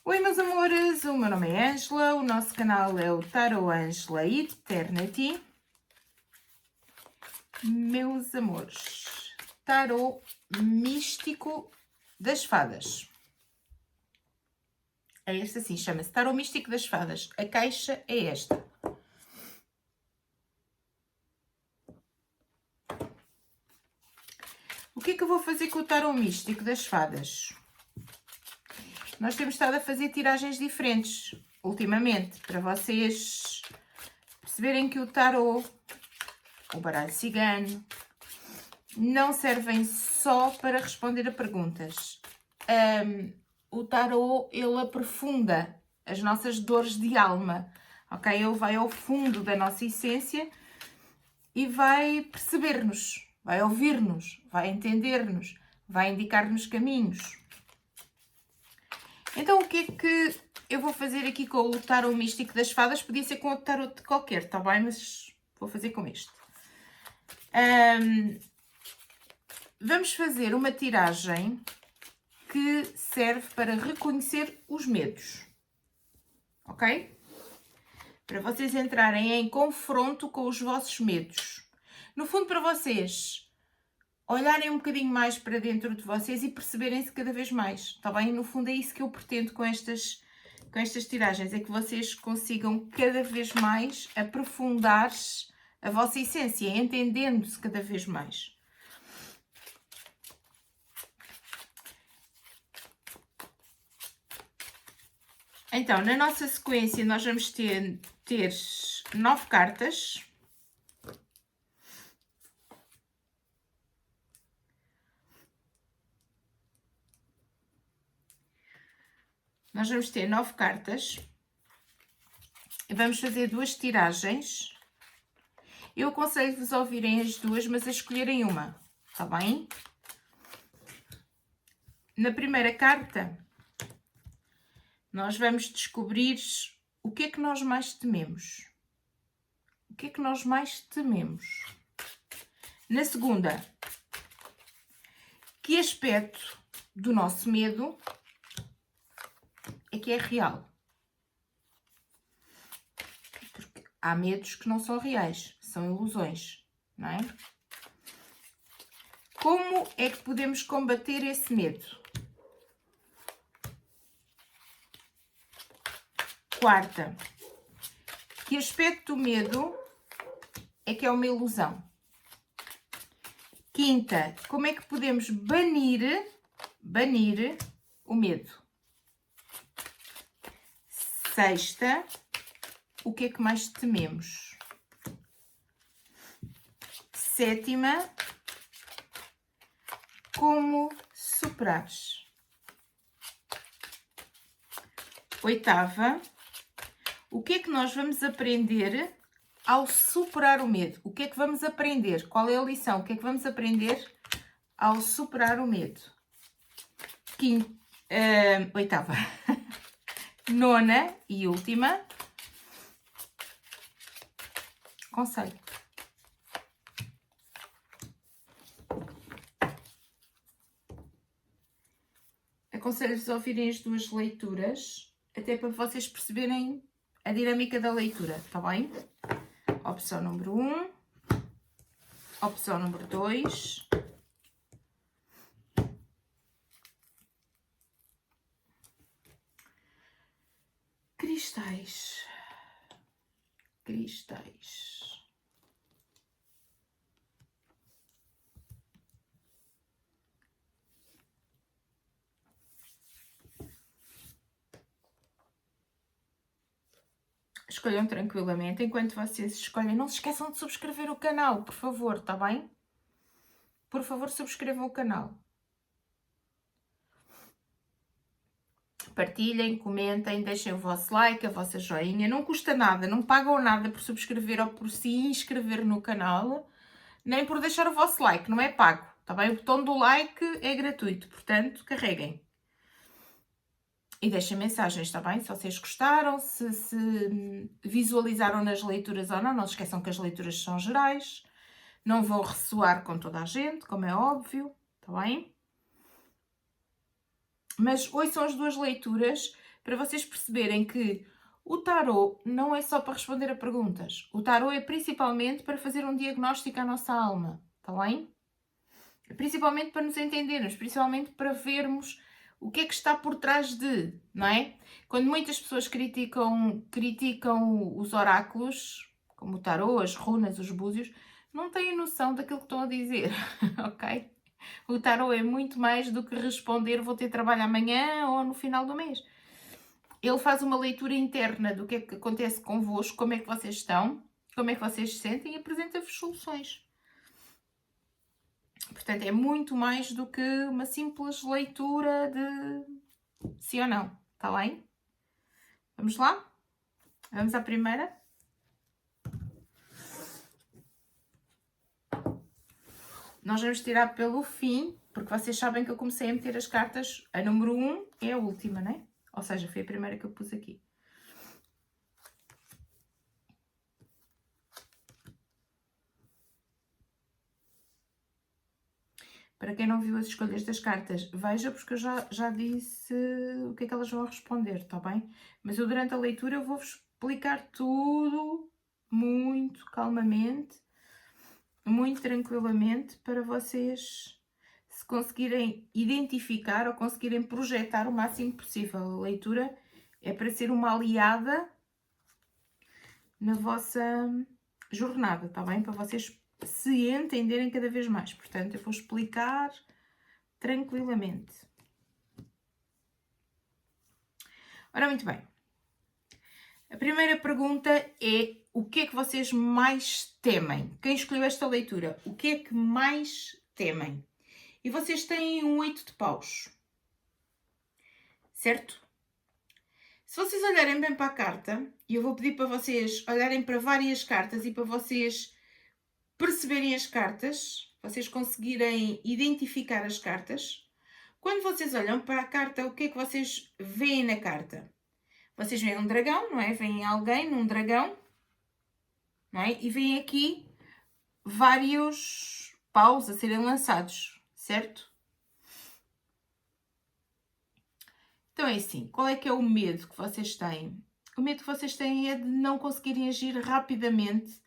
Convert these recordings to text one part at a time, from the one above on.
Oi meus amores, o meu nome é Ângela, o nosso canal é o Tarot Ângela Eternity. Meus amores, Tarot Místico das Fadas. É este assim, chama-se Tarot Místico das Fadas. A caixa é esta. O que é que eu vou fazer com o Tarot Místico das Fadas? Nós temos estado a fazer tiragens diferentes ultimamente, para vocês perceberem que o tarot, o baralho cigano, não servem só para responder a perguntas. O tarot, ele aprofunda as nossas dores de alma, ok? Ele vai ao fundo da nossa essência e vai perceber-nos, vai ouvir-nos, vai entender-nos, vai indicar-nos caminhos. Então, o que é que eu vou fazer aqui com o tarot místico das fadas? Podia ser com outro tarot de qualquer, tá bem? Mas vou fazer com este. Vamos fazer uma tiragem que serve para reconhecer os medos, ok? Para vocês entrarem em confronto com os vossos medos. No fundo, para vocês olharem um bocadinho mais para dentro de vocês e perceberem-se cada vez mais, tá bem? No fundo é isso que eu pretendo com estas tiragens, é que vocês consigam cada vez mais aprofundar a vossa essência, entendendo-se cada vez mais. Então, na nossa sequência, nós vamos ter 9 cartas. Nós vamos ter 9 cartas. E vamos fazer 2 tiragens. Eu aconselho-vos a ouvirem as duas, mas a escolherem uma, tá bem? Na primeira carta, nós vamos descobrir o que é que nós mais tememos. O que é que nós mais tememos? Na segunda, que aspecto do nosso medo é que é real? Porque há medos que não são reais, são ilusões, não é? Como é que podemos combater esse medo? Quarta, que aspecto do medo é que é uma ilusão? Quinta, como é que podemos banir o medo? Sexta, o que é que mais tememos? Sétima, como superares? Oitava, o que é que nós vamos aprender ao superar o medo? O que é que vamos aprender? Qual é a lição? O que é que vamos aprender ao superar o medo? Oitava. Nona e última. Conselho. Aconselho-vos a ouvirem as duas leituras, até para vocês perceberem a dinâmica da leitura, tá bem? Opção número 1, opção número 2. Cristais. Cristais. Escolham tranquilamente. Enquanto vocês escolhem, não se esqueçam de subscrever o canal, por favor, tá bem? Por favor, subscrevam o canal. Partilhem, comentem, deixem o vosso like, a vossa joinha. Não custa nada, não pagam nada por subscrever ou por se inscrever no canal, nem por deixar o vosso like, não é pago, tá bem? O botão do like é gratuito, portanto, carreguem. E deixem mensagens, está bem? Se vocês gostaram, se visualizaram nas leituras ou não. Não se esqueçam que as leituras são gerais. Não vão ressoar com toda a gente, como é óbvio, está bem? Mas ouçam as duas leituras para vocês perceberem que o tarot não é só para responder a perguntas. O tarot é principalmente para fazer um diagnóstico à nossa alma, está bem? Principalmente para nos entendermos, principalmente para vermos o que é que está por trás de, não é? Quando muitas pessoas criticam os oráculos, como o tarot, as runas, os búzios, não têm noção daquilo que estão a dizer, ok? O tarot é muito mais do que responder vou ter trabalho amanhã ou no final do mês. Ele faz uma leitura interna do que é que acontece convosco, como é que vocês estão, como é que vocês se sentem e apresenta-vos soluções. Portanto, é muito mais do que uma simples leitura de sim ou não, está bem? Vamos lá? Vamos à primeira? Nós vamos tirar pelo fim, porque vocês sabem que eu comecei a meter as cartas, a número 1 é a última, não é? Ou seja, foi a primeira que eu pus aqui. Para quem não viu as escolhas das cartas, veja, porque eu já disse o que é que elas vão responder, está bem? Mas eu durante a leitura eu vou-vos explicar tudo muito calmamente, muito tranquilamente, para vocês se conseguirem identificar ou conseguirem projetar o máximo possível. A leitura é para ser uma aliada na vossa jornada, está bem? Para vocês se entenderem cada vez mais. Portanto, eu vou explicar tranquilamente. Ora, muito bem. A primeira pergunta é: o que é que vocês mais temem? Quem escolheu esta leitura? O que é que mais temem? E vocês têm um 8 de paus. Certo? Se vocês olharem bem para a carta, e eu vou pedir para vocês olharem para várias cartas e para vocês perceberem as cartas, vocês conseguirem identificar as cartas. Quando vocês olham para a carta, o que é que vocês veem na carta? Vocês veem um dragão, não é? Veem alguém num dragão, não é? E veem aqui vários paus a serem lançados, certo? Então é assim, qual é que é o medo que vocês têm? O medo que vocês têm é de não conseguirem agir rapidamente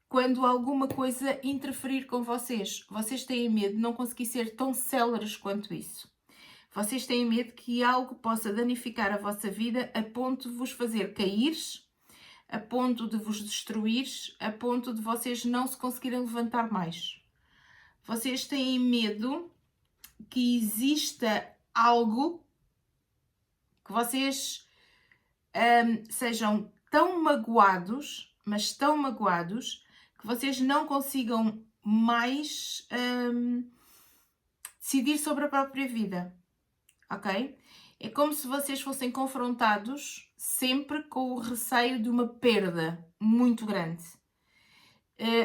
quando alguma coisa interferir com vocês. Vocês têm medo de não conseguir ser tão céleres quanto isso. Vocês têm medo que algo possa danificar a vossa vida a ponto de vos fazer cair, a ponto de vos destruir, a ponto de vocês não se conseguirem levantar mais. Vocês têm medo que exista algo que vocês sejam tão magoados, mas tão magoados, que vocês não consigam mais decidir sobre a própria vida, ok? É como se vocês fossem confrontados sempre com o receio de uma perda muito grande.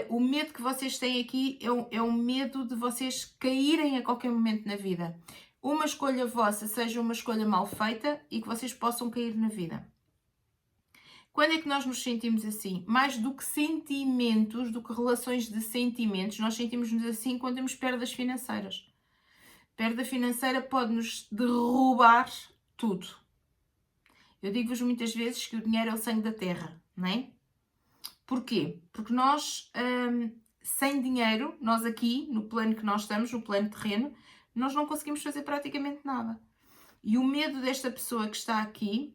O medo que vocês têm aqui é um medo de vocês caírem a qualquer momento na vida. Uma escolha vossa seja uma escolha mal feita e que vocês possam cair na vida. Quando é que nós nos sentimos assim? Mais do que sentimentos, do que relações de sentimentos, nós sentimos-nos assim quando temos perdas financeiras. Perda financeira pode-nos derrubar tudo. Eu digo-vos muitas vezes que o dinheiro é o sangue da terra, não é? Porquê? Porque nós, sem dinheiro, nós aqui, no plano que nós estamos, no plano terreno, nós não conseguimos fazer praticamente nada. E o medo desta pessoa que está aqui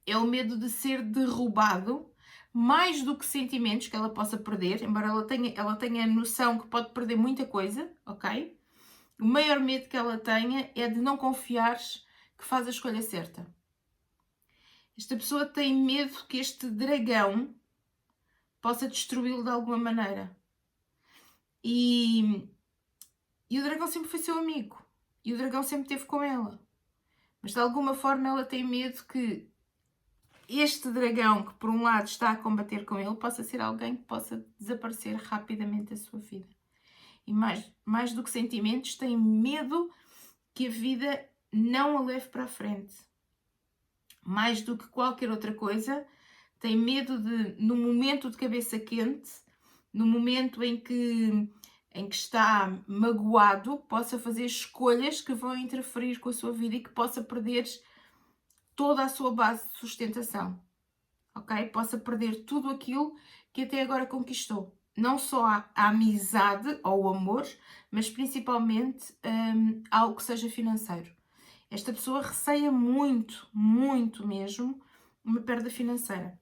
é o medo de ser derrubado, mais do que sentimentos que ela possa perder, embora ela tenha noção que pode perder muita coisa, ok? O maior medo que ela tenha é de não confiar que faz a escolha certa. Esta pessoa tem medo que este dragão possa destruí-lo de alguma maneira. E o dragão sempre foi seu amigo. E o dragão sempre esteve com ela. Mas de alguma forma ela tem medo que este dragão, que por um lado está a combater com ele, possa ser alguém que possa desaparecer rapidamente da sua vida. E mais do que sentimentos, tem medo que a vida não a leve para a frente. Mais do que qualquer outra coisa, tem medo de, no momento de cabeça quente, no momento em que em que está magoado, possa fazer escolhas que vão interferir com a sua vida e que possa perder toda a sua base de sustentação, ok? Possa perder tudo aquilo que até agora conquistou. Não só a amizade ou o amor, mas principalmente algo que seja financeiro. Esta pessoa receia muito, muito mesmo, uma perda financeira.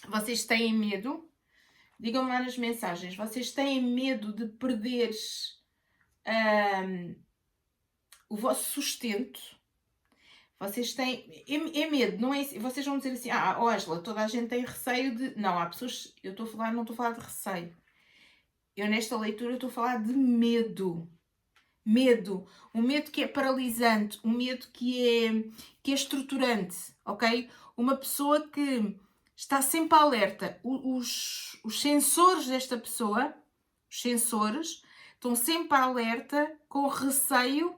Vocês têm medo? Digam-me lá nas mensagens. Vocês têm medo de perder o vosso sustento? Vocês têm... É medo, não é? Vocês vão dizer assim, Ângela, toda a gente tem receio de... Não, há pessoas... Eu estou a falar, não estou a falar de receio. Eu nesta leitura estou a falar de medo. Medo. Um medo que é paralisante. Um medo que é estruturante, ok? Uma pessoa que está sempre alerta. Os sensores desta pessoa, os sensores, estão sempre alerta com receio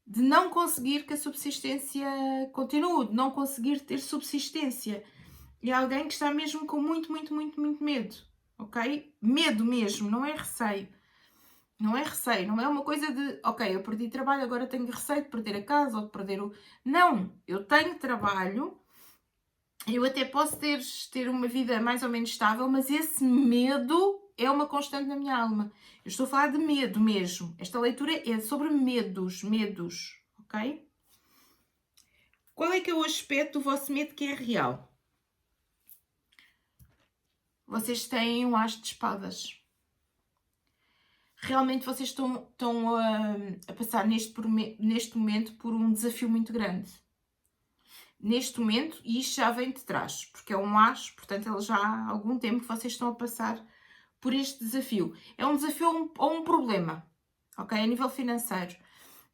de não conseguir que a subsistência continue, de não conseguir ter subsistência. É alguém que está mesmo com muito, muito, muito, muito medo, ok? Medo mesmo, não é receio. Não é receio, não é uma coisa de, ok, eu perdi trabalho, agora tenho receio de perder a casa ou de perder o... Não, eu tenho trabalho, eu até posso ter uma vida mais ou menos estável, mas esse medo é uma constante na minha alma. Eu estou a falar de medo mesmo. Esta leitura é sobre medos, ok? Qual é que é o aspecto do vosso medo que é real? Vocês têm um as de espadas. Realmente vocês estão a passar neste momento por um desafio muito grande. Neste momento, e isto já vem de trás, porque é um as, portanto, já há algum tempo que vocês estão a passar por este desafio. É um desafio ou um problema, ok? A nível financeiro.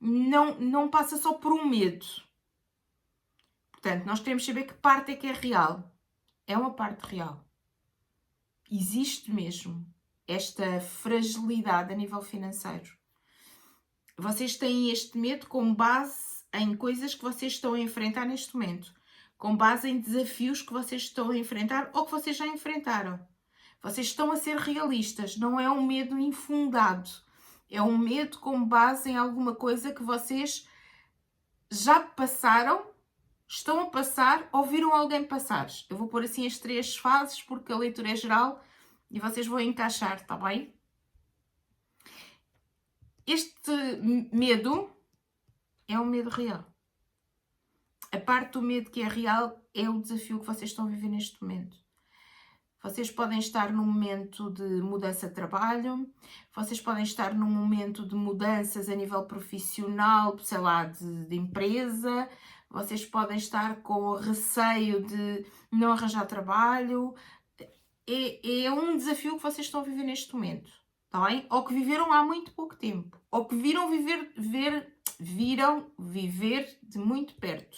Não passa só por um medo. Portanto, nós queremos saber que parte é que é real. É uma parte real. Existe mesmo esta fragilidade a nível financeiro. Vocês têm este medo com base em coisas que vocês estão a enfrentar neste momento. Com base em desafios que vocês estão a enfrentar ou que vocês já enfrentaram. Vocês estão a ser realistas, não é um medo infundado. É um medo com base em alguma coisa que vocês já passaram, estão a passar ou viram alguém passar. Eu vou pôr assim as 3 fases porque a leitura é geral e vocês vão encaixar, está bem? Este medo é um medo real. A parte do medo que é real é o desafio que vocês estão a viver neste momento. Vocês podem estar num momento de mudança de trabalho, vocês podem estar num momento de mudanças a nível profissional, sei lá, de empresa, vocês podem estar com receio de não arranjar trabalho. É um desafio que vocês estão a viver neste momento, tá bem? Ou que viveram há muito pouco tempo, ou que viram viver de muito perto,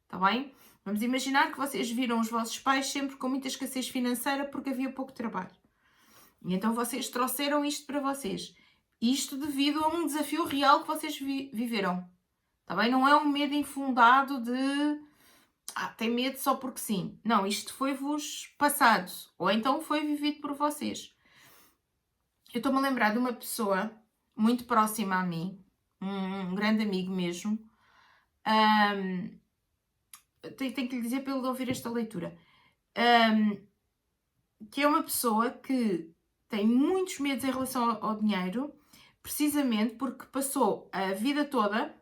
tá bem? Vamos imaginar que vocês viram os vossos pais sempre com muita escassez financeira porque havia pouco trabalho. E então vocês trouxeram isto para vocês. Isto devido a um desafio real que vocês viveram. Tá bem? Não é um medo infundado de... tem medo só porque sim. Não, isto foi-vos passado. Ou então foi vivido por vocês. Eu estou-me a lembrar de uma pessoa muito próxima a mim. Um grande amigo mesmo. Tenho que lhe dizer para ele ouvir esta leitura. Que é uma pessoa que tem muitos medos em relação ao dinheiro, precisamente porque passou a vida toda,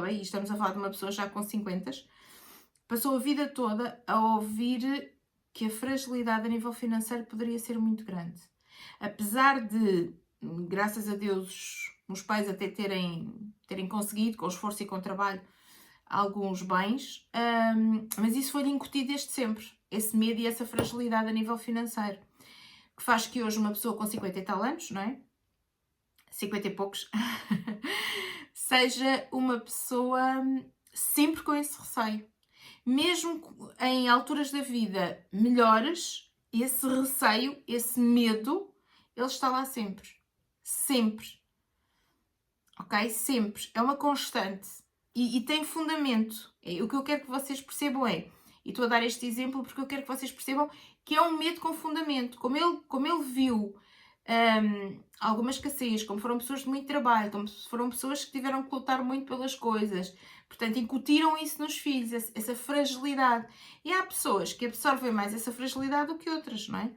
e estamos a falar de uma pessoa já com 50, passou a vida toda a ouvir que a fragilidade a nível financeiro poderia ser muito grande. Apesar de, graças a Deus, os pais até terem conseguido, com esforço e com trabalho, alguns bens, mas isso foi-lhe incutido desde sempre, esse medo e essa fragilidade a nível financeiro, que faz que hoje uma pessoa com 50 e tal anos, não é? 50 e poucos, seja uma pessoa sempre com esse receio. Mesmo em alturas da vida melhores, esse receio, esse medo, ele está lá sempre. Sempre. Ok? Sempre. É uma constante. E tem fundamento. O que eu quero que vocês percebam e estou a dar este exemplo porque eu quero que vocês percebam que é um medo com fundamento. Como ele viu alguma escassez, como foram pessoas de muito trabalho, como foram pessoas que tiveram que lutar muito pelas coisas. Portanto, incutiram isso nos filhos, essa fragilidade. E há pessoas que absorvem mais essa fragilidade do que outras, não é?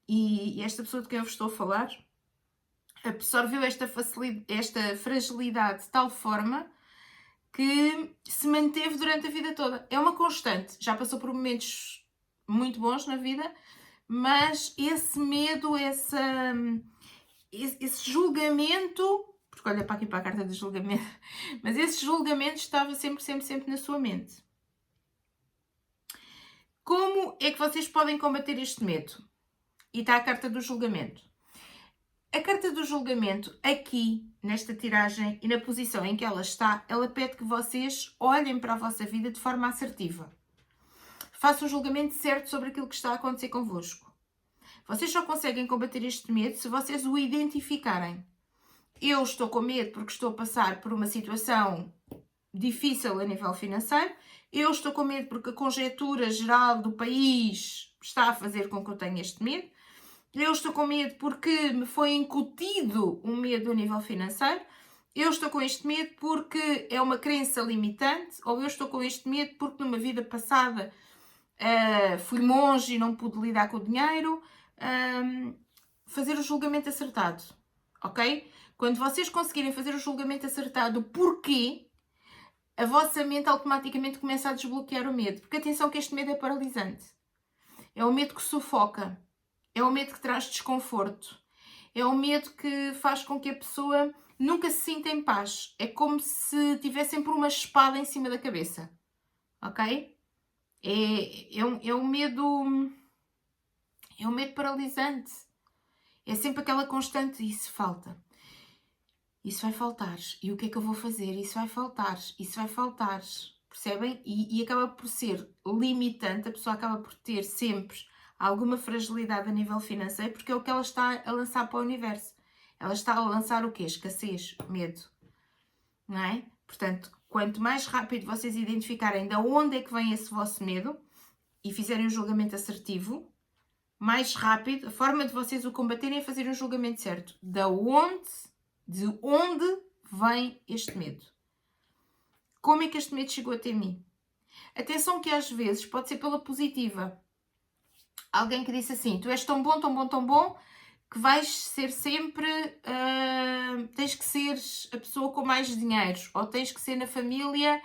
E esta pessoa de quem eu vos estou a falar absorveu esta fragilidade de tal forma que se manteve durante a vida toda. É uma constante. Já passou por momentos muito bons na vida, mas esse medo, esse julgamento, porque olha para aqui para a carta de julgamento, mas esse julgamento estava sempre, sempre, sempre na sua mente. Como é que vocês podem combater este medo? E está a carta do julgamento. A carta do julgamento, aqui, nesta tiragem e na posição em que ela está, ela pede que vocês olhem para a vossa vida de forma assertiva. Façam um julgamento certo sobre aquilo que está a acontecer convosco. Vocês só conseguem combater este medo se vocês o identificarem. Eu estou com medo porque estou a passar por uma situação difícil a nível financeiro. Eu estou com medo porque a conjectura geral do país está a fazer com que eu tenha este medo. Eu estou com medo porque me foi incutido um medo a nível financeiro. Eu estou com este medo porque é uma crença limitante. Ou eu estou com este medo porque numa vida passada fui monge e não pude lidar com o dinheiro. Fazer o julgamento acertado, ok? Quando vocês conseguirem fazer o julgamento acertado, porquê, a vossa mente automaticamente começa a desbloquear o medo. Porque atenção que este medo é paralisante. É o medo que sufoca. É o medo que traz desconforto. É o medo que faz com que a pessoa nunca se sinta em paz. É como se tivesse sempre uma espada em cima da cabeça. Ok? É um medo... É um medo paralisante. É sempre aquela constante, isso falta. Isso vai faltar. E o que é que eu vou fazer? Isso vai faltar. Isso vai faltar. Percebem? E acaba por ser limitante. A pessoa acaba por ter sempre alguma fragilidade a nível financeiro, porque é o que ela está a lançar para o universo. Ela está a lançar o quê? Escassez, medo. Não é? Portanto, quanto mais rápido vocês identificarem de onde é que vem esse vosso medo e fizerem um julgamento assertivo, mais rápido, a forma de vocês o combaterem é fazer um julgamento certo. De onde vem este medo? Como é que este medo chegou até mim? Atenção que às vezes pode ser pela positiva. Alguém que disse assim, tu és tão bom, tão bom, tão bom, que vais ser sempre, tens que ser a pessoa com mais dinheiro, ou tens que ser na família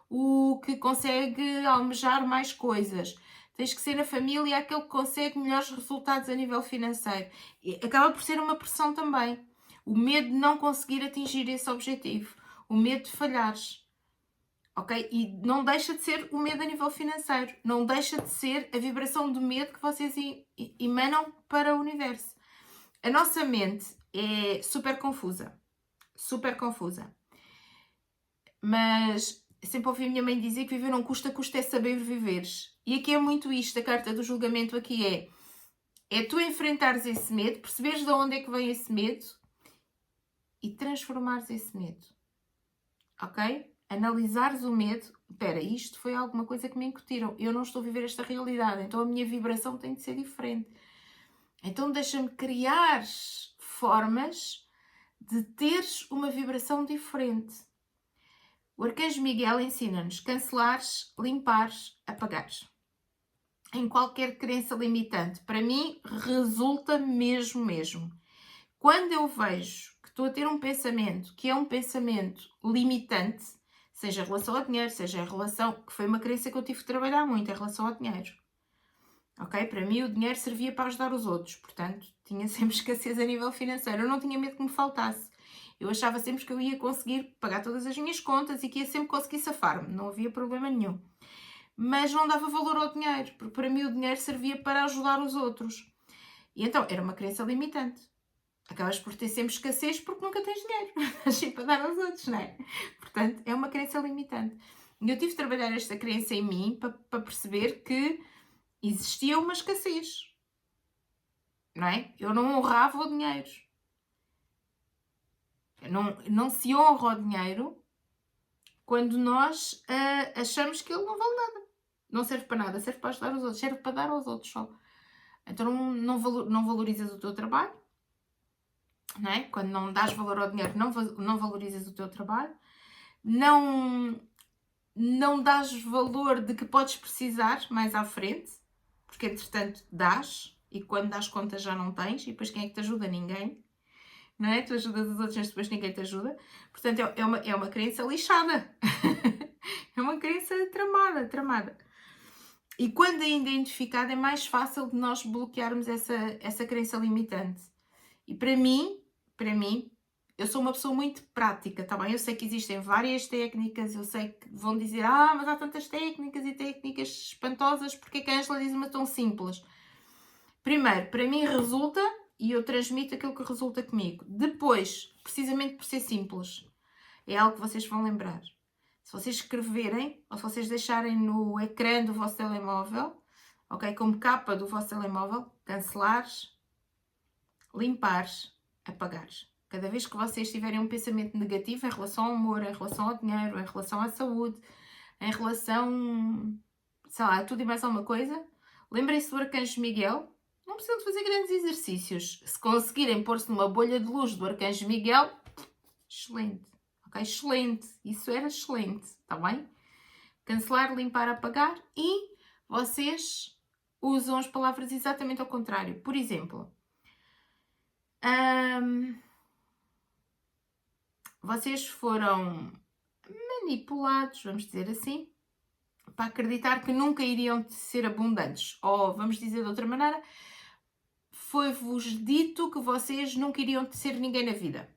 o que consegue almejar mais coisas. Tens que ser na família aquele que consegue melhores resultados a nível financeiro. E acaba por ser uma pressão também. O medo de não conseguir atingir esse objetivo. O medo de falhares. Ok? E não deixa de ser o medo a nível financeiro. Não deixa de ser a vibração do medo que vocês emanam para o universo. A nossa mente é super confusa. Super confusa. Mas sempre ouvi a minha mãe dizer que viver não custa, custa é saber viveres. E aqui é muito isto, a carta do julgamento aqui é tu enfrentares esse medo, perceberes de onde é que vem esse medo e transformares esse medo. Ok? Analisares o medo. Espera, isto foi alguma coisa que me incutiram. Eu não estou a viver esta realidade, então a minha vibração tem de ser diferente. Então deixa-me criar formas de teres uma vibração diferente. O Arcanjo Miguel ensina-nos cancelares, limpares, apagares. Em qualquer crença limitante. Para mim, resulta mesmo. Quando eu vejo que estou a ter um pensamento que é um pensamento limitante, seja em relação ao dinheiro, seja em relação... que foi uma crença que eu tive que trabalhar muito em relação ao dinheiro. Ok? Para mim, o dinheiro servia para ajudar os outros. Portanto, tinha sempre escassez a nível financeiro. Eu não tinha medo que me faltasse. Eu achava sempre que eu ia conseguir pagar todas as minhas contas e que ia sempre conseguir safar-me. Não havia problema nenhum. Mas não dava valor ao dinheiro, porque para mim o dinheiro servia para ajudar os outros. E então, era uma crença limitante. Acabas por ter sempre escassez porque nunca tens dinheiro. Assim para dar aos outros, não é? Portanto, é uma crença limitante. E eu tive de trabalhar esta crença em mim para perceber que existia uma escassez. Não é? Eu não honrava o dinheiro. Não se honra o dinheiro quando nós achamos que ele não vale nada. Não serve para nada, serve para ajudar os outros, serve para dar aos outros só. Então não valorizas o teu trabalho, não é? Quando não dás valor ao dinheiro, não valorizas o teu trabalho, não dás valor de que podes precisar mais à frente, porque entretanto dás, e quando dás conta já não tens, e depois quem é que te ajuda? Ninguém. Não é? Tu ajudas os outros, mas depois ninguém te ajuda. Portanto, é uma crença lixada. É uma crença tramada. E quando é identificada, é mais fácil de nós bloquearmos essa crença limitante. E para mim, eu sou uma pessoa muito prática, tá bem? Eu sei que existem várias técnicas, eu sei que vão dizer, mas há tantas técnicas e técnicas espantosas, porque é que a Ângela diz uma tão simples? Primeiro, para mim resulta e eu transmito aquilo que resulta comigo. Depois, precisamente por ser simples, é algo que vocês vão lembrar. Se vocês escreverem, ou se vocês deixarem no ecrã do vosso telemóvel, ok? Como capa do vosso telemóvel, cancelares, limpares, apagares. Cada vez que vocês tiverem um pensamento negativo em relação ao amor, em relação ao dinheiro, em relação à saúde, em relação, sei lá, a tudo e mais alguma coisa, lembrem-se do Arcanjo Miguel. Não precisam de fazer grandes exercícios. Se conseguirem pôr-se numa bolha de luz do Arcanjo Miguel, excelente. Ok? Excelente. Isso era excelente. Está bem? Cancelar, limpar, apagar. E vocês usam as palavras exatamente ao contrário. Por exemplo, vocês foram manipulados, vamos dizer assim, para acreditar que nunca iriam ser abundantes. Ou, vamos dizer de outra maneira, foi-vos dito que vocês nunca iriam ser ninguém na vida.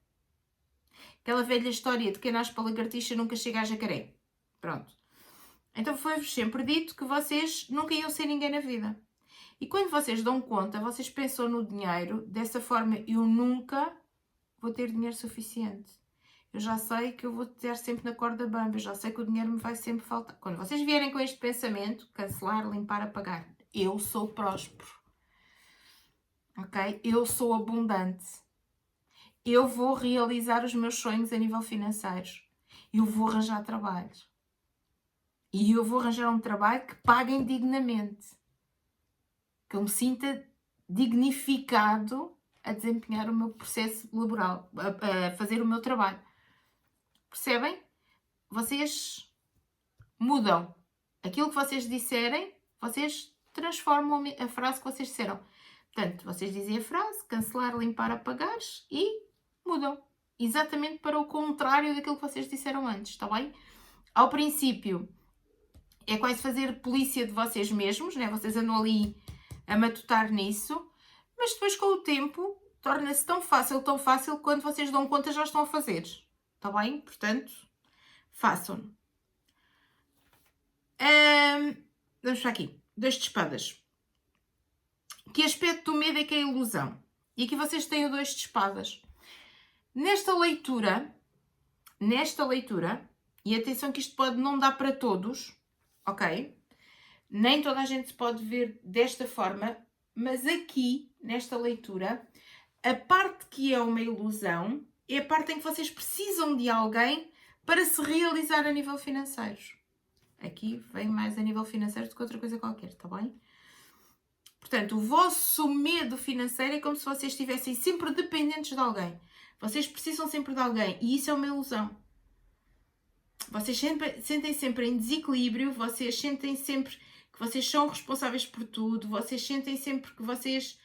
Aquela velha história de quem nasce para lagartixa nunca chega a jacaré. Pronto. Então foi-vos sempre dito que vocês nunca iam ser ninguém na vida. E quando vocês dão conta, vocês pensam no dinheiro dessa forma: eu nunca vou ter dinheiro suficiente. Eu já sei que eu vou ter sempre na corda bamba. Eu já sei que o dinheiro me vai sempre faltar. Quando vocês vierem com este pensamento, cancelar, limpar, apagar. Eu sou próspero. Ok? Eu sou abundante. Eu vou realizar os meus sonhos a nível financeiro. Eu vou arranjar trabalhos. E eu vou arranjar um trabalho que paguem dignamente. Que eu me sinta dignificado a desempenhar o meu processo laboral, a fazer o meu trabalho. Percebem? Vocês mudam. Aquilo que vocês disserem, vocês transformam a frase que vocês disseram. Portanto, vocês dizem a frase, cancelar, limpar, apagar e mudam. Exatamente para o contrário daquilo que vocês disseram antes, está bem? Ao princípio, é quase fazer polícia de vocês mesmos, né? Vocês andam ali a matutar nisso, mas depois com o tempo torna-se tão fácil, que quando vocês dão conta já estão a fazer, está bem? Portanto, façam. Vamos para aqui. 2 de espadas. Que aspecto do medo é que é a ilusão? E aqui vocês têm o 2 de espadas. Nesta leitura, e atenção que isto pode não dar para todos, ok? Nem toda a gente se pode ver desta forma, mas aqui, nesta leitura, a parte que é uma ilusão é a parte em que vocês precisam de alguém para se realizar a nível financeiro. Aqui vem mais a nível financeiro do que outra coisa qualquer, está bem? Portanto, o vosso medo financeiro é como se vocês estivessem sempre dependentes de alguém. Vocês precisam sempre de alguém e isso é uma ilusão. Vocês sentem sempre em desequilíbrio, vocês sentem sempre que vocês são responsáveis por tudo, vocês sentem sempre que vocês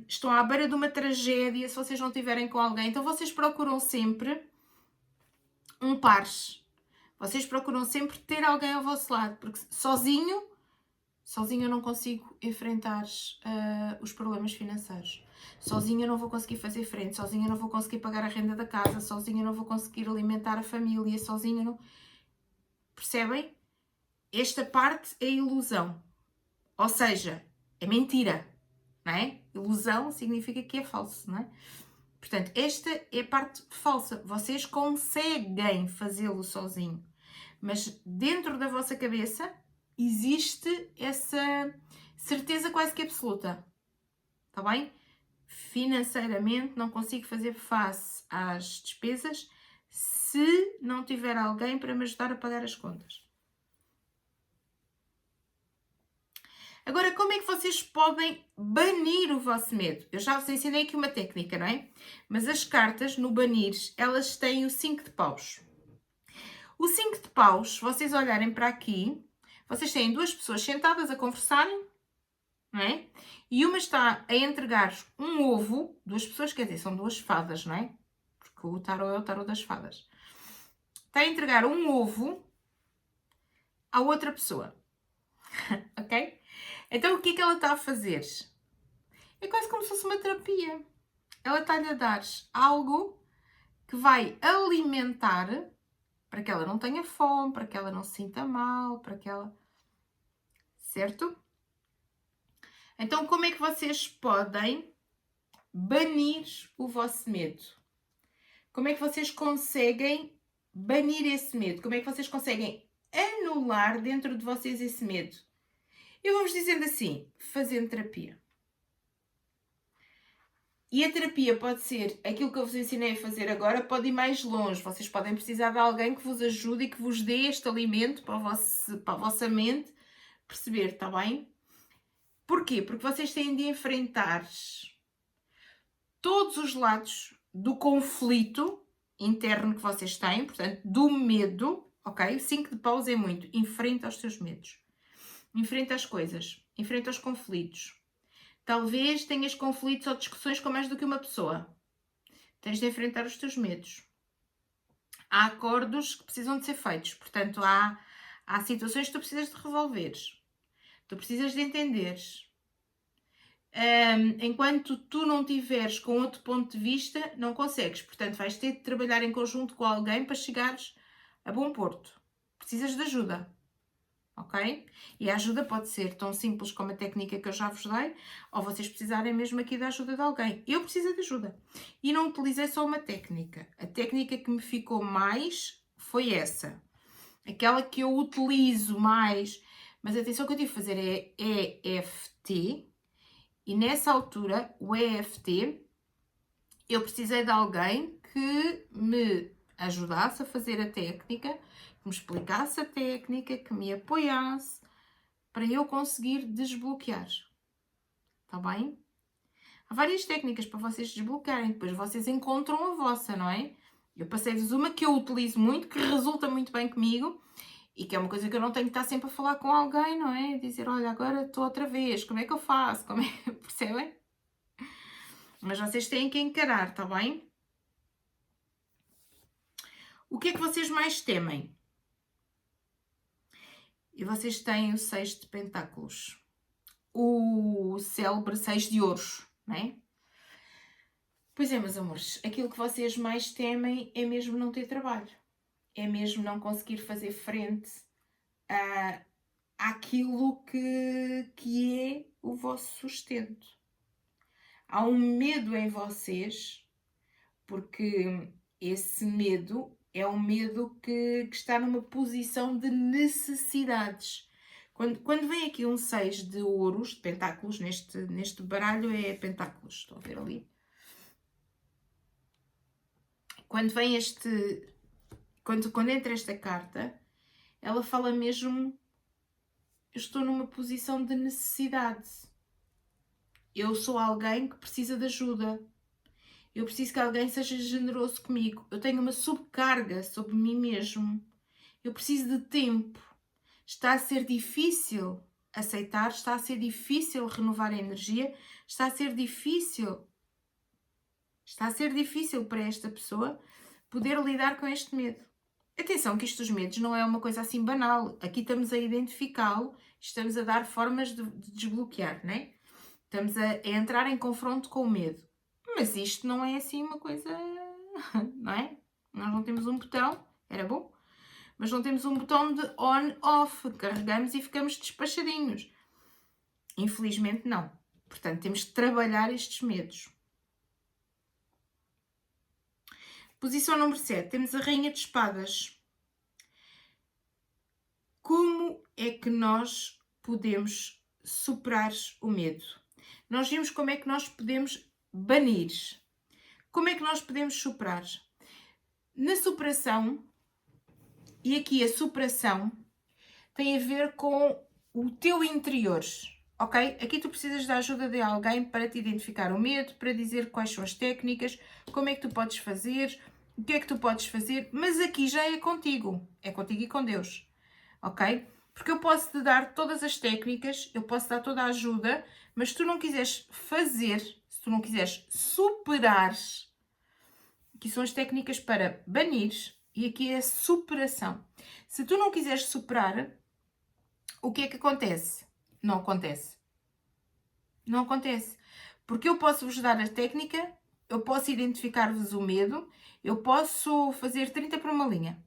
estão à beira de uma tragédia se vocês não estiverem com alguém. Então vocês procuram sempre um pares. Vocês procuram sempre ter alguém ao vosso lado, porque sozinho eu não consigo enfrentar os problemas financeiros. Sozinho eu não vou conseguir fazer frente, sozinho eu não vou conseguir pagar a renda da casa, sozinho eu não vou conseguir alimentar a família, sozinho eu não... Percebem? Esta parte é ilusão. Ou seja, é mentira, não é? Ilusão significa que é falso, não é? Portanto, esta é a parte falsa. Vocês conseguem fazê-lo sozinho. Mas dentro da vossa cabeça existe essa certeza quase que absoluta. Está bem? Financeiramente não consigo fazer face às despesas se não tiver alguém para me ajudar a pagar as contas. Agora, como é que vocês podem banir o vosso medo? Eu já vos ensinei aqui uma técnica, não é? Mas as cartas no banir, elas têm o 5 de paus. O 5 de paus, se vocês olharem para aqui, vocês têm duas pessoas sentadas a conversarem, não é? E uma está a entregar um ovo, duas pessoas, quer dizer, são duas fadas, não é? Porque o tarot é o tarot das fadas. Está a entregar um ovo à outra pessoa, ok? Então o que é que ela está a fazer? É quase como se fosse uma terapia. Ela está-lhe a dar algo que vai alimentar para que ela não tenha fome, para que ela não se sinta mal, para que ela... Certo? Então, como é que vocês podem banir o vosso medo? Como é que vocês conseguem banir esse medo? Como é que vocês conseguem anular dentro de vocês esse medo? Eu vou-vos dizendo assim, fazendo terapia. E a terapia pode ser aquilo que eu vos ensinei a fazer agora, pode ir mais longe. Vocês podem precisar de alguém que vos ajude e que vos dê este alimento para a vossa mente perceber, está bem? Porquê? Porque vocês têm de enfrentar todos os lados do conflito interno que vocês têm, portanto, do medo, ok? O 5 de paus é muito. Enfrenta os teus medos. Enfrenta as coisas. Enfrenta os conflitos. Talvez tenhas conflitos ou discussões com mais do que uma pessoa. Tens de enfrentar os teus medos. Há acordos que precisam de ser feitos. Portanto, há situações que tu precisas de resolveres. Tu precisas de entenderes. Enquanto tu não tiveres com outro ponto de vista, não consegues. Portanto, vais ter de trabalhar em conjunto com alguém para chegares a bom porto. Precisas de ajuda. Ok? E a ajuda pode ser tão simples como a técnica que eu já vos dei, ou vocês precisarem mesmo aqui da ajuda de alguém. Eu preciso de ajuda. E não utilizei só uma técnica. A técnica que me ficou mais foi essa. Aquela que eu utilizo mais. Mas atenção que eu tive que fazer é EFT. E nessa altura, o EFT, eu precisei de alguém que me ajudasse a fazer a técnica, que me explicasse a técnica, que me apoiasse, para eu conseguir desbloquear. Está bem? Há várias técnicas para vocês desbloquearem, depois vocês encontram a vossa, não é? Eu passei-vos uma que eu utilizo muito, que resulta muito bem comigo, e que é uma coisa que eu não tenho que estar sempre a falar com alguém, não é? Dizer, olha, agora estou outra vez, como é que eu faço? Como é... Percebem? Mas vocês têm que encarar, está bem? O que é que vocês mais temem? E vocês têm o 6 de pentáculos. O célebre 6 de ouros, não é? Pois é, meus amores, aquilo que vocês mais temem é mesmo não ter trabalho. É mesmo não conseguir fazer frente àquilo que é o vosso sustento. Há um medo em vocês, porque esse medo é um medo que está numa posição de necessidades. Quando vem aqui um 6 de ouros, de pentáculos, neste baralho é pentáculos, estão a ver ali? Quando vem quando entra esta carta, ela fala mesmo, eu estou numa posição de necessidade. Eu sou alguém que precisa de ajuda. Eu preciso que alguém seja generoso comigo. Eu tenho uma subcarga sobre mim mesmo. Eu preciso de tempo. Está a ser difícil aceitar, está a ser difícil renovar a energia, está a ser difícil para esta pessoa poder lidar com este medo. Atenção que isto dos medos não é uma coisa assim banal. Aqui estamos a identificá-lo, estamos a dar formas de desbloquear, não é? Estamos a entrar em confronto com o medo. Mas isto não é assim uma coisa, não é? Nós não temos um botão, era bom, mas não temos um botão de on-off. Carregamos e ficamos despachadinhos. Infelizmente não. Portanto, temos de trabalhar estes medos. Posição número 7. Temos a Rainha de Espadas. Como é que nós podemos superar o medo? Nós vimos como é que nós podemos banir. Como é que nós podemos superar? Na superação, e aqui a superação tem a ver com o teu interior. ok? Aqui tu precisas da ajuda de alguém para te identificar o medo, para dizer quais são as técnicas, como é que tu podes fazer, o que é que tu podes fazer, mas aqui já é contigo e com Deus, ok? Porque eu posso te dar todas as técnicas, eu posso dar toda a ajuda, mas se tu não quiseres fazer, se tu não quiseres superar, aqui são as técnicas para banir e aqui é a superação. Se tu não quiseres superar, o que é que acontece? Não acontece. Não acontece. Porque eu posso vos dar a técnica, eu posso identificar-vos o medo, eu posso fazer 30 por uma linha.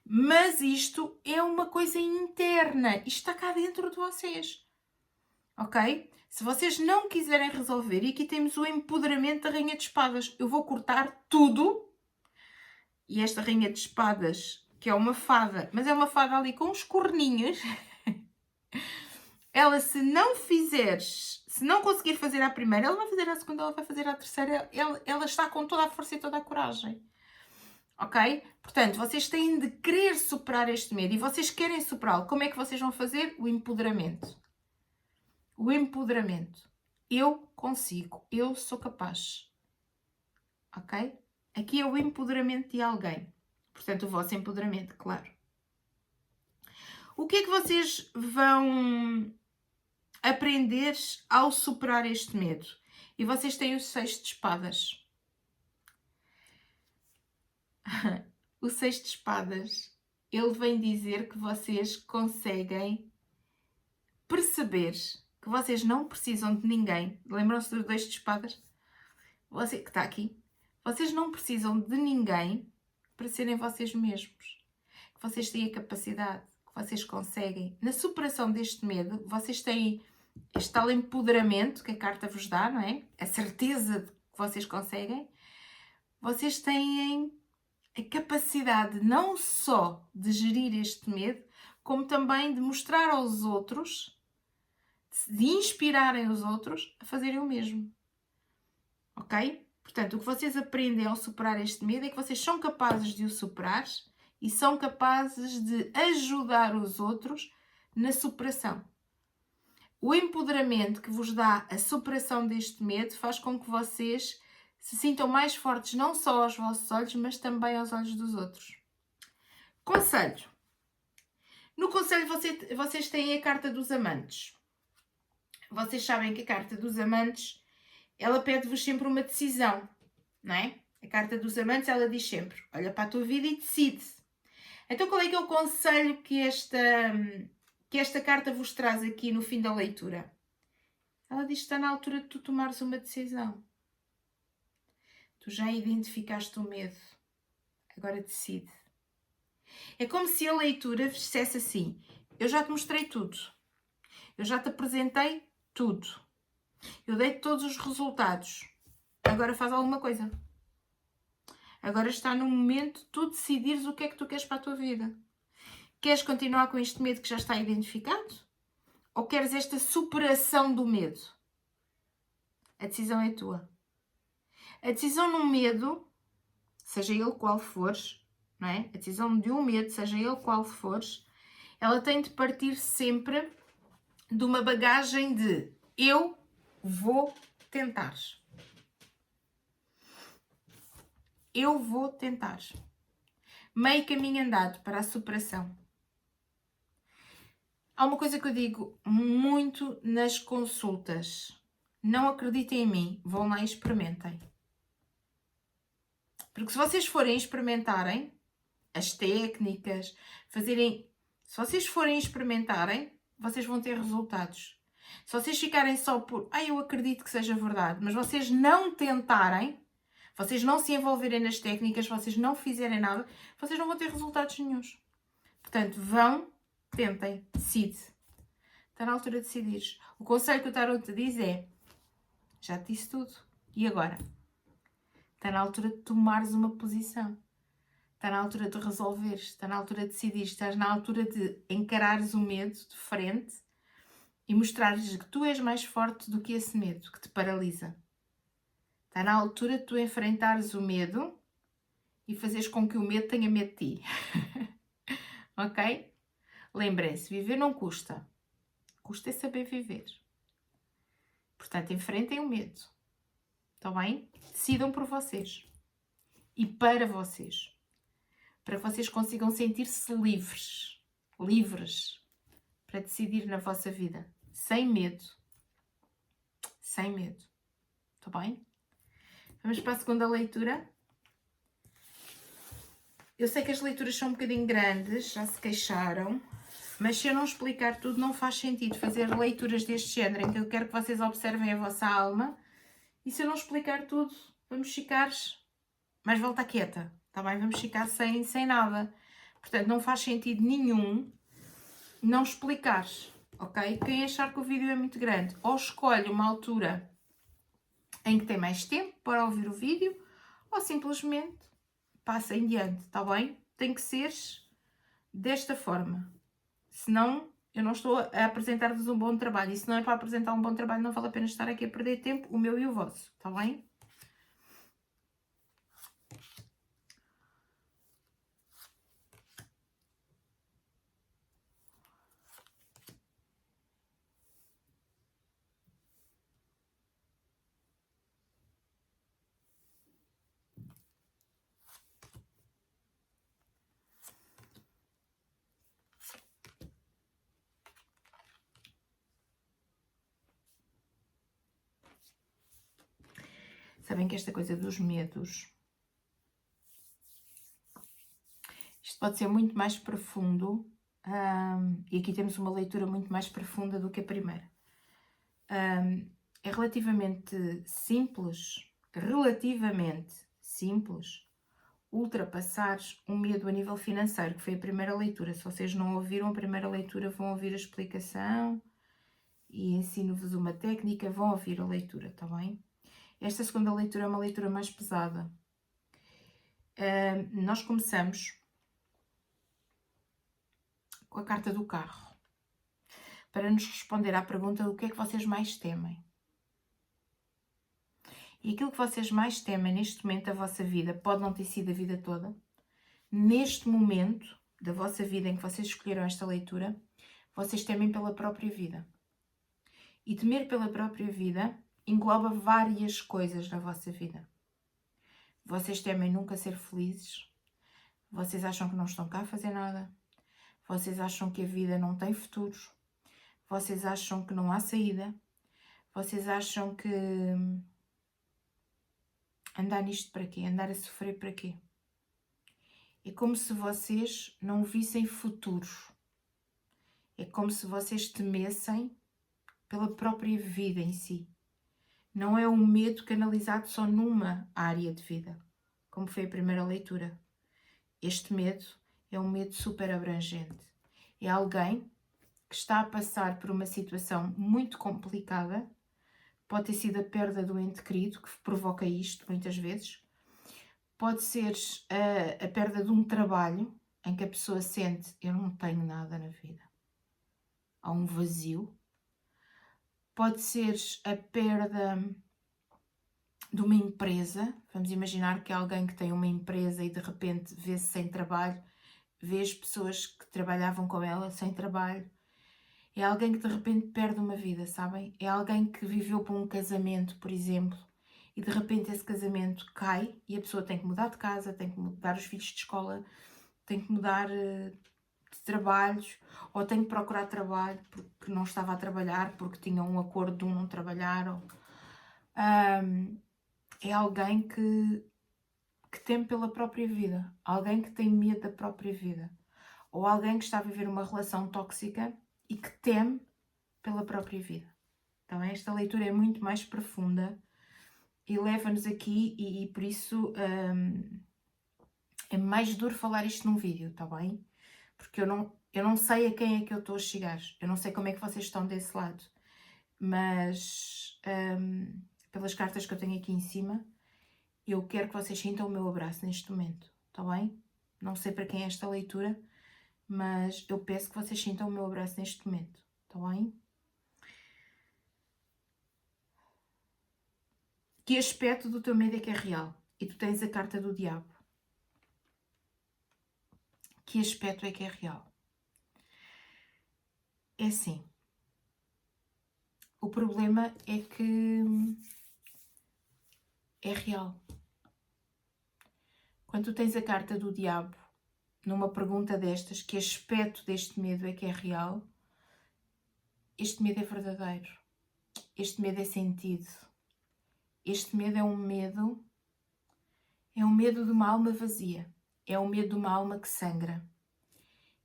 Mas isto é uma coisa interna. Isto está cá dentro de vocês. Ok? Se vocês não quiserem resolver, e aqui temos o empoderamento da Rainha de Espadas. Eu vou cortar tudo. E esta Rainha de Espadas, que é uma fada, mas é uma fada ali com uns corninhos. Ela, se não fizeres, se não conseguir fazer a primeira, ela vai fazer a segunda, ela vai fazer a terceira. Ela está com toda a força e toda a coragem. Ok? Portanto, vocês têm de querer superar este medo e vocês querem superá-lo. Como é que vocês vão fazer? O empoderamento. O empoderamento. Eu consigo. Eu sou capaz. Ok? Aqui é o empoderamento de alguém. Portanto, o vosso empoderamento, claro. O que é que vocês vão aprender ao superar este medo? E vocês têm o 6 de espadas. O 6 de espadas, ele vem dizer que vocês conseguem perceber que vocês não precisam de ninguém. Lembram-se dos 2 de espadas? Você que está aqui. Vocês não precisam de ninguém para serem vocês mesmos. Que vocês têm a capacidade, que vocês conseguem. Na superação deste medo, vocês têm este tal empoderamento que a carta vos dá, não é? A certeza de que vocês conseguem. Vocês têm a capacidade não só de gerir este medo, como também de mostrar aos outros, de inspirarem os outros a fazerem o mesmo. Ok? Portanto, o que vocês aprendem ao superar este medo é que vocês são capazes de o superar e são capazes de ajudar os outros na superação. O empoderamento que vos dá a superação deste medo faz com que vocês se sintam mais fortes não só aos vossos olhos, mas também aos olhos dos outros. Conselho. No conselho vocês têm a carta dos amantes. Vocês sabem que a carta dos amantes, ela pede-vos sempre uma decisão, não é? A carta dos amantes, ela diz sempre, olha para a tua vida e decide. Então qual é que é o conselho que esta carta vos traz aqui no fim da leitura? Ela diz que está na altura de tu tomares uma decisão. Tu já identificaste o medo. Agora decide. É como se a leitura vos dissesse assim, eu já te mostrei tudo. Eu já te apresentei tudo. Eu dei-te todos os resultados. Agora faz alguma coisa. Agora está no momento de tu decidires o que é que tu queres para a tua vida. Queres continuar com este medo que já está identificado? Ou queres esta superação do medo? A decisão é tua. A decisão no medo, seja ele qual for, não é? A decisão de um medo, seja ele qual for, ela tem de partir sempre de uma bagagem de eu vou tentar. Eu vou tentar. Meio caminho andado para a superação. Há uma coisa que eu digo muito nas consultas. Não acreditem em mim, vão lá e experimentem. Porque se vocês forem experimentarem as técnicas, se vocês forem experimentarem, vocês vão ter resultados. Se vocês ficarem só por, eu acredito que seja verdade, mas vocês não tentarem, vocês não se envolverem nas técnicas, vocês não fizerem nada, vocês não vão ter resultados nenhuns. Portanto, vão, tentem, decide. Está na altura de decidir. O conselho que o tarot te diz é, já te disse tudo, e agora? Está na altura de tomares uma posição. Está na altura de resolveres, está na altura de decidir, estás na altura de encarares o medo de frente e mostrares que tu és mais forte do que esse medo que te paralisa. Está na altura de tu enfrentares o medo e fazeres com que o medo tenha medo de ti. Ok? Lembrem-se, viver não custa. Custa é saber viver. Portanto, enfrentem o medo. Está bem? Decidam por vocês. E para vocês. Para que vocês consigam sentir-se livres. Livres. Para decidir na vossa vida. Sem medo. Sem medo. Está bem? Vamos para a segunda leitura. Eu sei que as leituras são um bocadinho grandes, já se queixaram, mas se eu não explicar tudo, não faz sentido fazer leituras deste género, em que eu quero que vocês observem a vossa alma, e se eu não explicar tudo, vamos ficar mais volta quieta, tá bem? Vamos ficar sem nada. Portanto, não faz sentido nenhum não explicar, ok? Quem achar que o vídeo é muito grande, ou escolhe uma altura em que tem mais tempo para ouvir o vídeo, ou simplesmente passa em diante, está bem? Tem que ser desta forma. Senão, eu não estou a apresentar-vos um bom trabalho. E se não é para apresentar um bom trabalho, não vale a pena estar aqui a perder tempo, o meu e o vosso, está bem? Sabem que esta coisa dos medos, isto pode ser muito mais profundo, e aqui temos uma leitura muito mais profunda do que a primeira. É relativamente simples, ultrapassar um medo a nível financeiro, que foi a primeira leitura. Se vocês não ouviram a primeira leitura, vão ouvir a explicação e ensino-vos uma técnica, vão ouvir a leitura, tá bem? Esta segunda leitura é uma leitura mais pesada. Nós começamos com a carta do carro, para nos responder à pergunta do que é que vocês mais temem. E aquilo que vocês mais temem neste momento da vossa vida, pode não ter sido a vida toda, neste momento da vossa vida em que vocês escolheram esta leitura, vocês temem pela própria vida. E temer pela própria vida engloba várias coisas na vossa vida. Vocês temem nunca ser felizes, vocês acham que não estão cá a fazer nada, vocês acham que a vida não tem futuro, vocês acham que não há saída, vocês acham que andar nisto para quê? Andar a sofrer para quê? É como se vocês não vissem futuro. É como se vocês temessem pela própria vida em si. Não é um medo canalizado só numa área de vida, como foi a primeira leitura. Este medo é um medo super abrangente. É alguém que está a passar por uma situação muito complicada. Pode ter sido a perda do ente querido que provoca isto, muitas vezes. Pode ser a perda de um trabalho em que a pessoa sente: eu não tenho nada na vida. Há um vazio. Pode ser a perda de uma empresa. Vamos imaginar que é alguém que tem uma empresa e de repente vê-se sem trabalho, vê as pessoas que trabalhavam com ela sem trabalho. É alguém que de repente perde uma vida, sabem? É alguém que viveu por um casamento, por exemplo, e de repente esse casamento cai e a pessoa tem que mudar de casa, tem que mudar os filhos de escola, tem que mudar de trabalhos, ou tem que procurar trabalho porque não estava a trabalhar, porque tinha um acordo de não trabalhar. É alguém que teme pela própria vida, alguém que tem medo da própria vida, ou alguém que está a viver uma relação tóxica e que teme pela própria vida. Então esta leitura é muito mais profunda e leva-nos aqui e por isso é mais duro falar isto num vídeo, tá bem? Porque eu não sei a quem é que eu estou a chegar, eu não sei como é que vocês estão desse lado, mas pelas cartas que eu tenho aqui em cima, eu quero que vocês sintam o meu abraço neste momento, tá bem? Não sei para quem é esta leitura, mas eu peço que vocês sintam o meu abraço neste momento, tá bem? Que aspecto do teu medo é que é real? E tu tens a carta do diabo. Que aspecto é que é real? É assim. O problema é que é real. Quando tu tens a carta do diabo, numa pergunta destas, que aspecto deste medo é que é real, este medo é verdadeiro. Este medo é sentido. Este medo é um medo de uma alma vazia. É um medo de uma alma que sangra.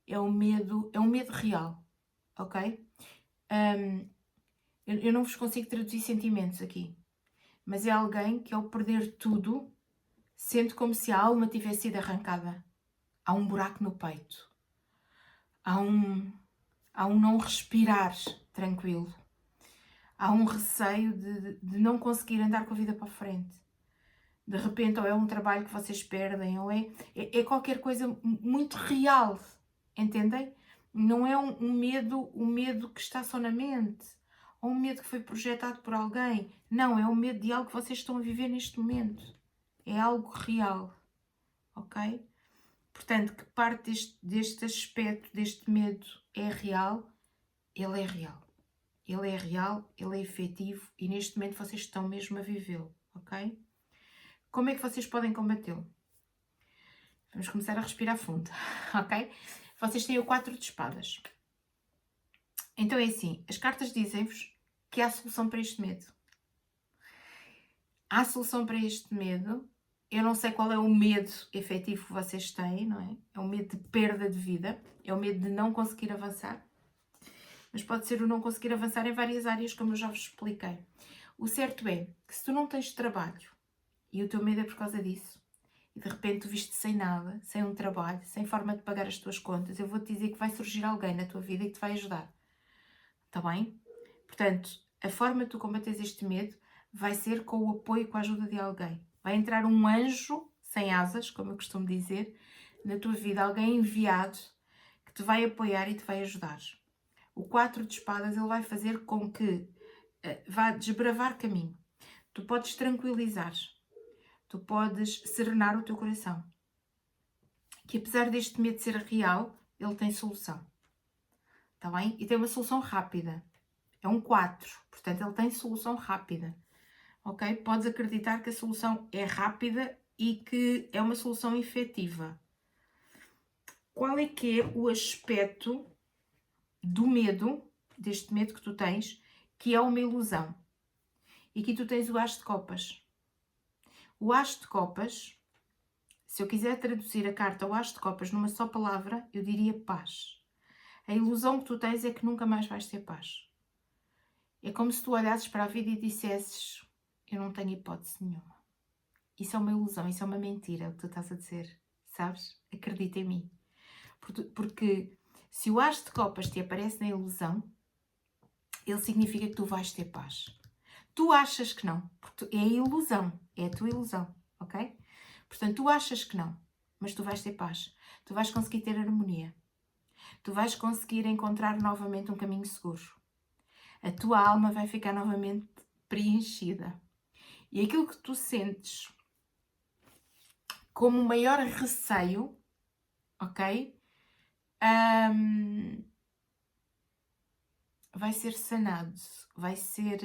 É um medo real, ok? Eu não vos consigo traduzir sentimentos aqui, mas é alguém que ao perder tudo, sente como se a alma tivesse sido arrancada. Há um buraco no peito. Há um não respirar tranquilo. Há um receio de não conseguir andar com a vida para a frente. De repente, ou é um trabalho que vocês perdem, ou é qualquer coisa muito real, entendem? Não é um medo que está só na mente, ou um medo que foi projetado por alguém. Não, é um medo de algo que vocês estão a viver neste momento. É algo real, ok? Portanto, que parte deste aspecto, deste medo é real, ele é real. Ele é real, ele é efetivo e neste momento vocês estão mesmo a vivê-lo, ok? Como é que vocês podem combatê-lo? Vamos começar a respirar fundo, ok? Vocês têm o 4 de espadas. Então é assim, as cartas dizem-vos que há solução para este medo. Há solução para este medo. Eu não sei qual é o medo efetivo que vocês têm, não é? É o medo de perda de vida, é o medo de não conseguir avançar. Mas pode ser o não conseguir avançar em várias áreas, como eu já vos expliquei. O certo é que se tu não tens trabalho e o teu medo é por causa disso, e de repente tu viste sem nada, sem um trabalho, sem forma de pagar as tuas contas, eu vou-te dizer que vai surgir alguém na tua vida e que te vai ajudar. Está bem? Portanto, a forma de tu combateres este medo vai ser com o apoio e com a ajuda de alguém. Vai entrar um anjo sem asas, como eu costumo dizer, na tua vida, alguém enviado que te vai apoiar e te vai ajudar. O 4 de espadas, ele vai fazer com que vá desbravar caminho. Tu podes tranquilizar, tu podes serenar o teu coração. Que apesar deste medo ser real, ele tem solução. Está bem? E tem uma solução rápida. É um 4, portanto ele tem solução rápida. Ok? Podes acreditar que a solução é rápida e que é uma solução efetiva. Qual é que é o aspecto do medo, deste medo que tu tens, que é uma ilusão? E aqui tu tens o As de Copas. O As de Copas, se eu quiser traduzir a carta o As de Copas numa só palavra, eu diria paz. A ilusão que tu tens é que nunca mais vais ter paz. É como se tu olhasses para a vida e dissesses: eu não tenho hipótese nenhuma. Isso é uma ilusão, isso é uma mentira, o que tu estás a dizer, sabes? Acredita em mim. Porque se o As de Copas te aparece na ilusão, ele significa que tu vais ter paz. Tu achas que não, porque é a ilusão, é a tua ilusão, ok? Portanto, tu achas que não, mas tu vais ter paz. Tu vais conseguir ter harmonia. Tu vais conseguir encontrar novamente um caminho seguro. A tua alma vai ficar novamente preenchida. E aquilo que tu sentes como maior receio, ok? Vai ser sanado, vai ser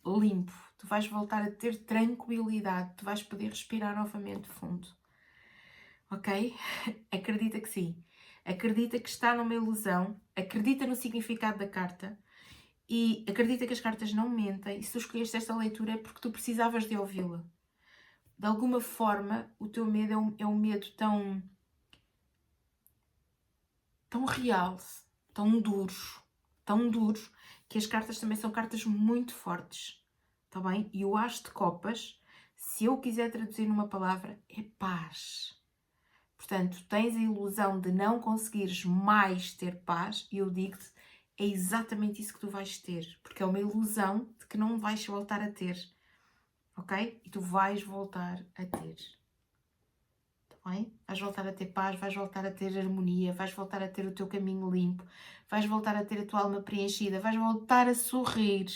limpo. Tu vais voltar a ter tranquilidade, tu vais poder respirar novamente fundo. Ok? Acredita que sim. Acredita que está numa ilusão, acredita no significado da carta e acredita que as cartas não mentem. E se tu escolheste esta leitura é porque tu precisavas de ouvi-la. De alguma forma, o teu medo é um medo tão real, tão duro, que as cartas também são cartas muito fortes, tá bem? E o As de Copas, se eu quiser traduzir numa palavra, é paz. Portanto, tens a ilusão de não conseguires mais ter paz, e eu digo-te, é exatamente isso que tu vais ter, porque é uma ilusão de que não vais voltar a ter, ok? E tu vais voltar a ter. Bem? Vais voltar a ter paz, vais voltar a ter harmonia, vais voltar a ter o teu caminho limpo, vais voltar a ter a tua alma preenchida, vais voltar a sorrir,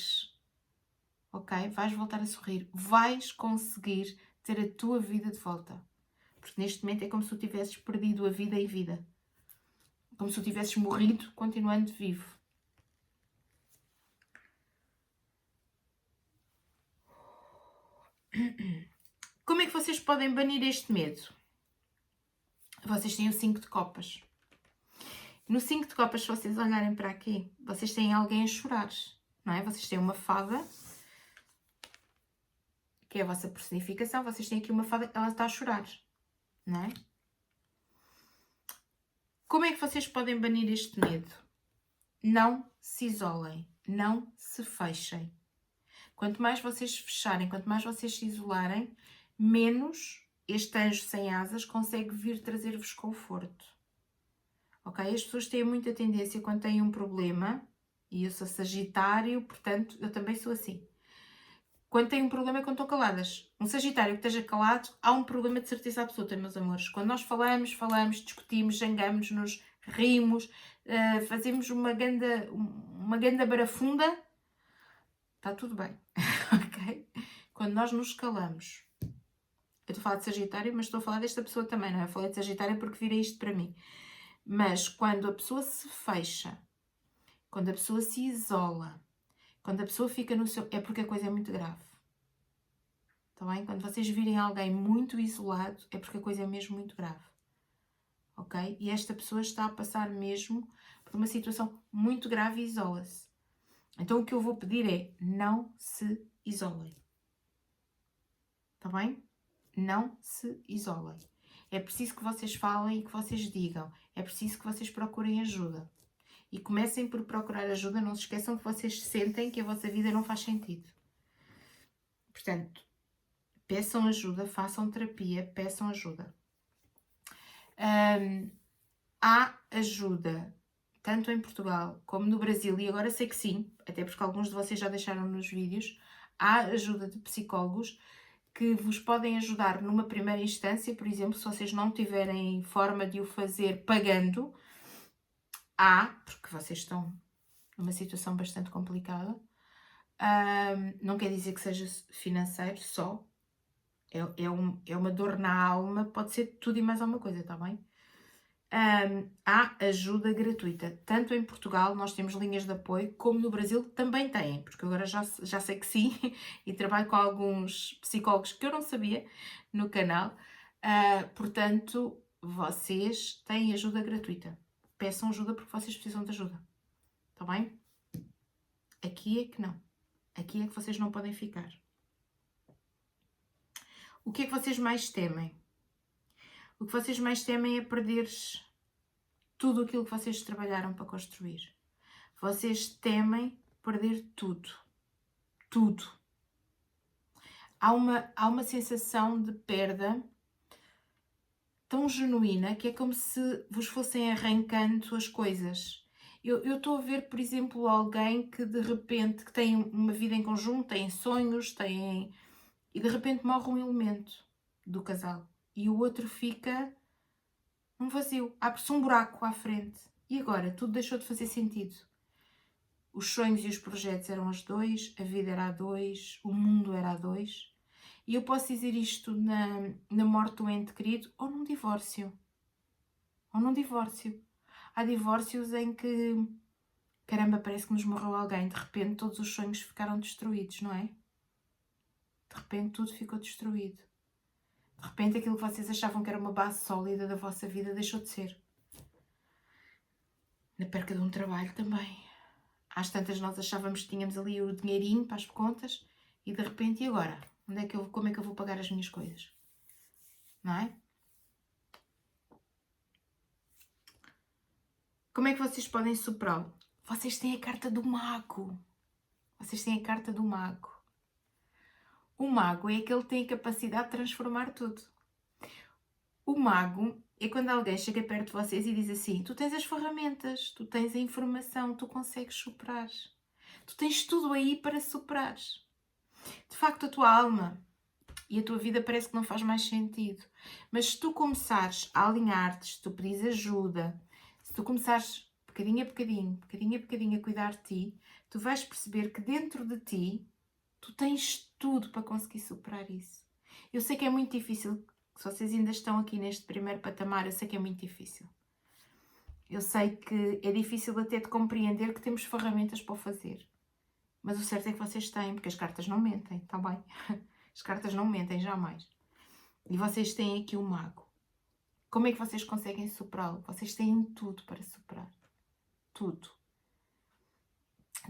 ok? Vais voltar a sorrir, vais conseguir ter a tua vida de volta, porque neste momento é como se tu tivesses perdido a vida em vida, como se tu tivesses morrido continuando vivo. Como é que vocês podem banir este medo? Vocês têm o 5 de copas. No 5 de copas, se vocês olharem para aqui, vocês têm alguém a chorar, não é? Vocês têm uma fada, que é a vossa personificação. Vocês têm aqui uma fada, ela está a chorar, não é? Como é que vocês podem banir este medo? Não se isolem, não se fechem. Quanto mais vocês fecharem, quanto mais vocês se isolarem, menos este anjo sem asas consegue vir trazer-vos conforto. Ok? As pessoas têm muita tendência quando têm um problema, e eu sou Sagitário, portanto, eu também sou assim. Quando têm um problema é quando estão caladas. Um Sagitário que esteja calado, há um problema de certeza absoluta, meus amores. Quando nós falamos, discutimos, zangamos-nos, rimos, fazemos uma ganda barafunda, está tudo bem, ok? Quando nós nos calamos. Eu estou a falar de Sagitário, mas estou a falar desta pessoa também, não é? Eu falei de Sagitário porque virei isto para mim. Mas quando a pessoa se fecha, quando a pessoa se isola, quando a pessoa fica no seu... é porque a coisa é muito grave. Está bem? Quando vocês virem alguém muito isolado, é porque a coisa é mesmo muito grave. Ok? E esta pessoa está a passar mesmo por uma situação muito grave e isola-se. Então o que eu vou pedir é, não se isolem. Está bem? Não se isolem. É preciso que vocês falem e que vocês digam. É preciso que vocês procurem ajuda. E comecem por procurar ajuda. Não se esqueçam que vocês sentem que a vossa vida não faz sentido. Portanto, peçam ajuda, façam terapia, peçam ajuda. Há ajuda, tanto em Portugal como no Brasil, e agora sei que sim, até porque alguns de vocês já deixaram nos vídeos, há ajuda de psicólogos que vos podem ajudar numa primeira instância. Por exemplo, se vocês não tiverem forma de o fazer pagando, porque vocês estão numa situação bastante complicada. Não quer dizer que seja financeiro só, é uma dor na alma, pode ser tudo e mais alguma coisa, está bem? Há ajuda gratuita, tanto em Portugal, nós temos linhas de apoio, como no Brasil também têm, porque agora já sei que sim, e trabalho com alguns psicólogos que eu não sabia no canal. Portanto, vocês têm ajuda gratuita. Peçam ajuda porque vocês precisam de ajuda, está bem? Aqui é que não. Aqui é que vocês não podem ficar. O que é que vocês mais temem? O que vocês mais temem é perder tudo aquilo que vocês trabalharam para construir. Vocês temem perder tudo. Tudo. Há uma sensação de perda tão genuína que é como se vos fossem arrancando as coisas. Eu estou a ver, por exemplo, alguém que de repente que tem uma vida em conjunto, tem sonhos, e de repente morre um elemento do casal. E o outro fica um vazio, abre-se um buraco à frente. E agora? Tudo deixou de fazer sentido. Os sonhos e os projetos eram a dois, a vida era a dois, o mundo era a dois. E eu posso dizer isto na morte do ente querido ou num divórcio. Há divórcios em que, caramba, parece que nos morreu alguém. De repente todos os sonhos ficaram destruídos, não é? De repente tudo ficou destruído. De repente aquilo que vocês achavam que era uma base sólida da vossa vida deixou de ser. Na perca de um trabalho também. Às tantas nós achávamos que tínhamos ali o dinheirinho para as contas e de repente, e agora? Como é que eu vou pagar as minhas coisas? Não é? Como é que vocês podem superá-lo? Vocês têm a carta do mago. O mago é aquele que tem a capacidade de transformar tudo. O mago é quando alguém chega perto de vocês e diz assim: tu tens as ferramentas, tu tens a informação, tu consegues superar. Tu tens tudo aí para superares. De facto, a tua alma e a tua vida parece que não faz mais sentido. Mas se tu começares a alinhar-te, se tu pedires ajuda, se tu começares bocadinho a bocadinho a cuidar de ti, tu vais perceber que dentro de ti, tu tens tudo para conseguir superar isso. Eu sei que é muito difícil, se vocês ainda estão aqui neste primeiro patamar, eu sei que é muito difícil. Eu sei que é difícil até de compreender que temos ferramentas para o fazer. Mas o certo é que vocês têm, porque as cartas não mentem, está bem? As cartas não mentem, jamais. E vocês têm aqui o mago. Como é que vocês conseguem superá-lo? Vocês têm tudo para superar. Tudo.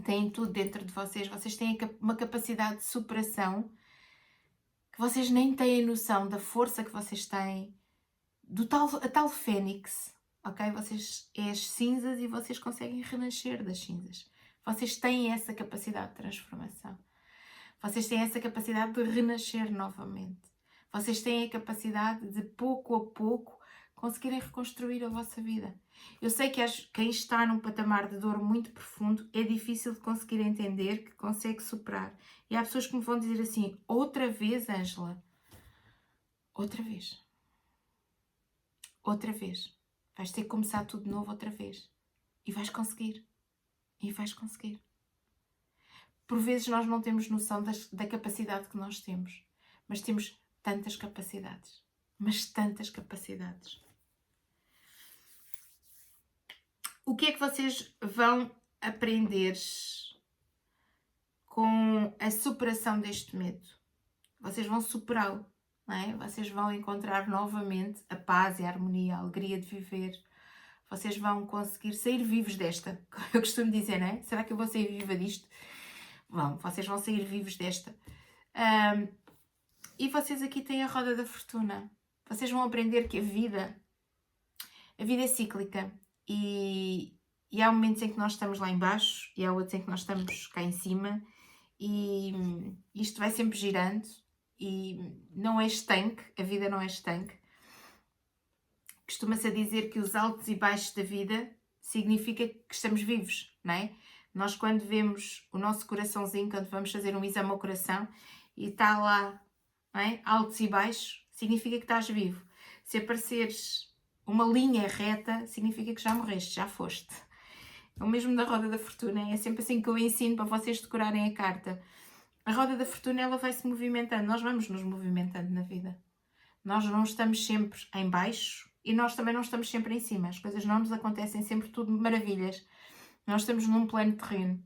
Têm tudo dentro de vocês. Vocês têm uma capacidade de superação que vocês nem têm noção da força que vocês têm, a tal fênix, ok? Vocês é as cinzas e vocês conseguem renascer das cinzas. Vocês têm essa capacidade de transformação. Vocês têm essa capacidade de renascer novamente. Vocês têm a capacidade de, pouco a pouco, conseguirem reconstruir a vossa vida. Eu sei que quem está num patamar de dor muito profundo é difícil de conseguir entender que consegue superar. E há pessoas que me vão dizer assim, outra vez, Ângela? Outra vez. Outra vez. Vais ter que começar tudo de novo outra vez. E vais conseguir. E vais conseguir. Por vezes nós não temos noção da capacidade que nós temos. Mas temos tantas capacidades. Mas tantas capacidades. O que é que vocês vão aprender com a superação deste medo? Vocês vão superá-lo, não é? Vocês vão encontrar novamente a paz e a harmonia, a alegria de viver. Vocês vão conseguir sair vivos desta. Eu costumo dizer, não é? Será que eu vou sair viva disto? Vocês vão sair vivos desta. E vocês aqui têm a roda da fortuna. Vocês vão aprender que a vida é cíclica. E há momentos em que nós estamos lá em baixo e há outros em que nós estamos cá em cima. E isto vai sempre girando. E não é estanque. A vida não é estanque. Costuma-se a dizer que os altos e baixos da vida significa que estamos vivos, não é? Nós quando vemos o nosso coraçãozinho, quando vamos fazer um exame ao coração e está lá, não é? Altos e baixos, significa que estás vivo. Se apareceres uma linha reta, significa que já morreste, já foste. É o mesmo da roda da fortuna, é sempre assim que eu ensino para vocês decorarem a carta. A roda da fortuna, ela vai se movimentando, nós vamos nos movimentando na vida. Nós não estamos sempre em baixo e nós também não estamos sempre em cima. As coisas não nos acontecem sempre tudo maravilhas. Nós estamos num plano terreno.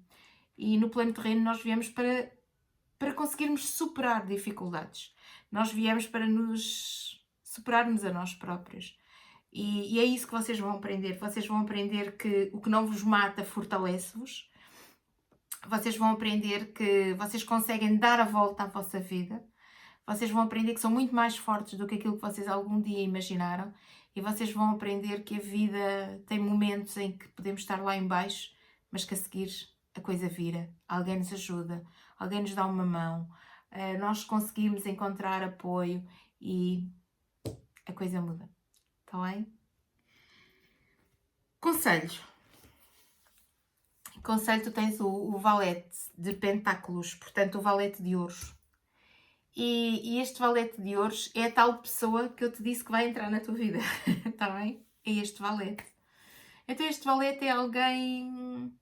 E no plano terreno nós viemos para conseguirmos superar dificuldades. Nós viemos para nos superarmos a nós próprios. E é isso que vocês vão aprender. Vocês vão aprender que o que não vos mata fortalece-vos. Vocês vão aprender que vocês conseguem dar a volta à vossa vida. Vocês vão aprender que são muito mais fortes do que aquilo que vocês algum dia imaginaram. E vocês vão aprender que a vida tem momentos em que podemos estar lá em baixo, mas que a seguir a coisa vira. Alguém nos ajuda, alguém nos dá uma mão. Nós conseguimos encontrar apoio e a coisa muda. Está bem? Conselho. Conselho, tu tens o valete de pentáculos, portanto o valete de ouros. E este valete de ouros é a tal pessoa que eu te disse que vai entrar na tua vida, está bem? É este valete. Então este valete é alguém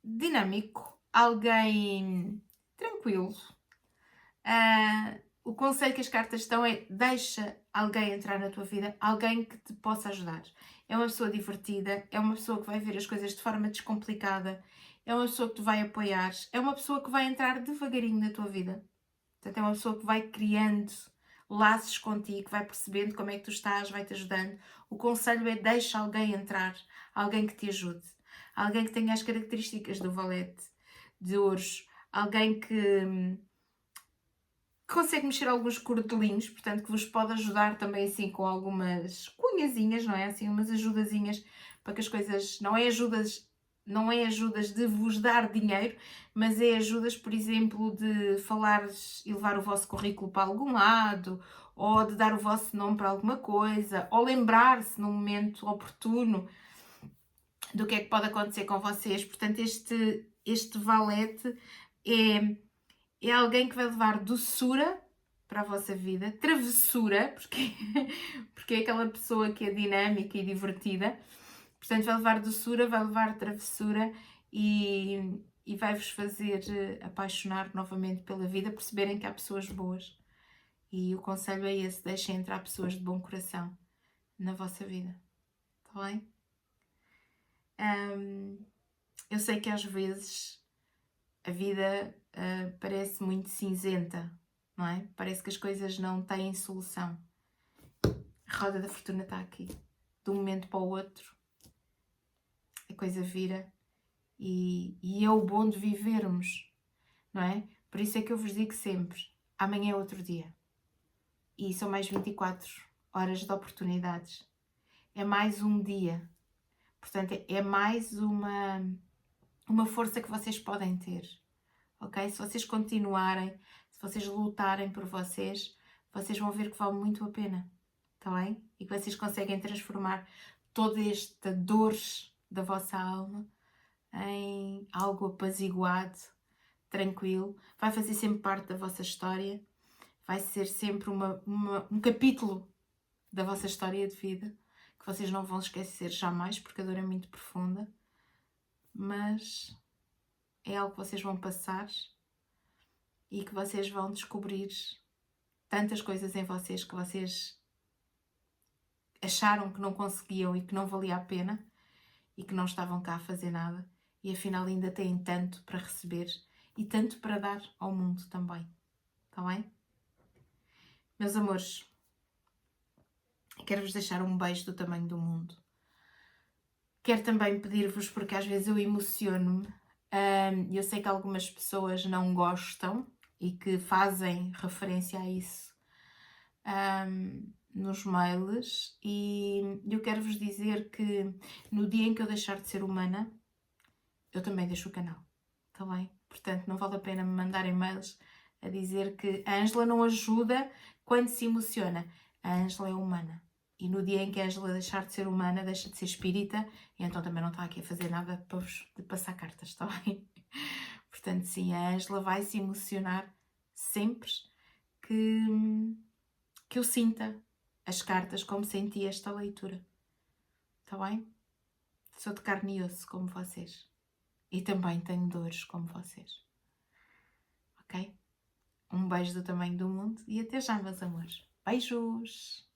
dinâmico, alguém tranquilo. O conselho que as cartas estão é: deixa alguém entrar na tua vida, alguém que te possa ajudar. É uma pessoa divertida, é uma pessoa que vai ver as coisas de forma descomplicada, é uma pessoa que te vai apoiar, é uma pessoa que vai entrar devagarinho na tua vida. Portanto, é uma pessoa que vai criando laços contigo, que vai percebendo como é que tu estás, vai-te ajudando. O conselho é: deixa alguém entrar, alguém que te ajude. Alguém que tenha as características do valete de ouros. Alguém que consegue mexer alguns cordelinhos, portanto, que vos pode ajudar também assim com algumas cunhazinhas, não é? Assim, umas ajudazinhas para que as coisas... Não é ajudas de vos dar dinheiro, mas é ajudas, por exemplo, de falares e levar o vosso currículo para algum lado, ou de dar o vosso nome para alguma coisa, ou lembrar-se num momento oportuno do que é que pode acontecer com vocês. Portanto, este valete é alguém que vai levar doçura para a vossa vida, travessura, porque é aquela pessoa que é dinâmica e divertida. Portanto, vai levar doçura, vai levar travessura e vai-vos fazer apaixonar novamente pela vida, perceberem que há pessoas boas. E o conselho é esse: deixem entrar pessoas de bom coração na vossa vida. Está bem? Eu sei que às vezes a vida parece muito cinzenta, não é? Parece que as coisas não têm solução. A roda da fortuna está aqui. De um momento para o outro, a coisa vira e é o bom de vivermos, não é? Por isso é que eu vos digo sempre, amanhã é outro dia. E são mais 24 horas de oportunidades. É mais um dia. Portanto, é mais uma força que vocês podem ter, ok? Se vocês continuarem, se vocês lutarem por vocês, vocês vão ver que vale muito a pena, está bem? E que vocês conseguem transformar toda esta dor da vossa alma em algo apaziguado, tranquilo. Vai fazer sempre parte da vossa história, vai ser sempre um capítulo da vossa história de vida que vocês não vão esquecer jamais, porque a dor é muito profunda, mas é algo que vocês vão passar e que vocês vão descobrir tantas coisas em vocês que vocês acharam que não conseguiam e que não valia a pena e que não estavam cá a fazer nada, e afinal ainda têm tanto para receber e tanto para dar ao mundo também, está bem? Meus amores, quero-vos deixar um beijo do tamanho do mundo. Quero também pedir-vos, porque às vezes eu emociono-me, eu sei que algumas pessoas não gostam e que fazem referência a isso nos mails, e eu quero-vos dizer que no dia em que eu deixar de ser humana, eu também deixo o canal, está bem? Portanto, não vale a pena me mandarem mails a dizer que a Ângela não ajuda quando se emociona. A Ângela é humana. E no dia em que a Ângela deixar de ser humana, deixa de ser espírita, e então também não está aqui a fazer nada para vos passar cartas, está bem? Portanto, sim, a Ângela vai se emocionar sempre que eu sinta as cartas como senti esta leitura, está bem? Sou de carne e osso como vocês. E também tenho dores como vocês. Ok? Um beijo do tamanho do mundo e até já, meus amores. Beijos!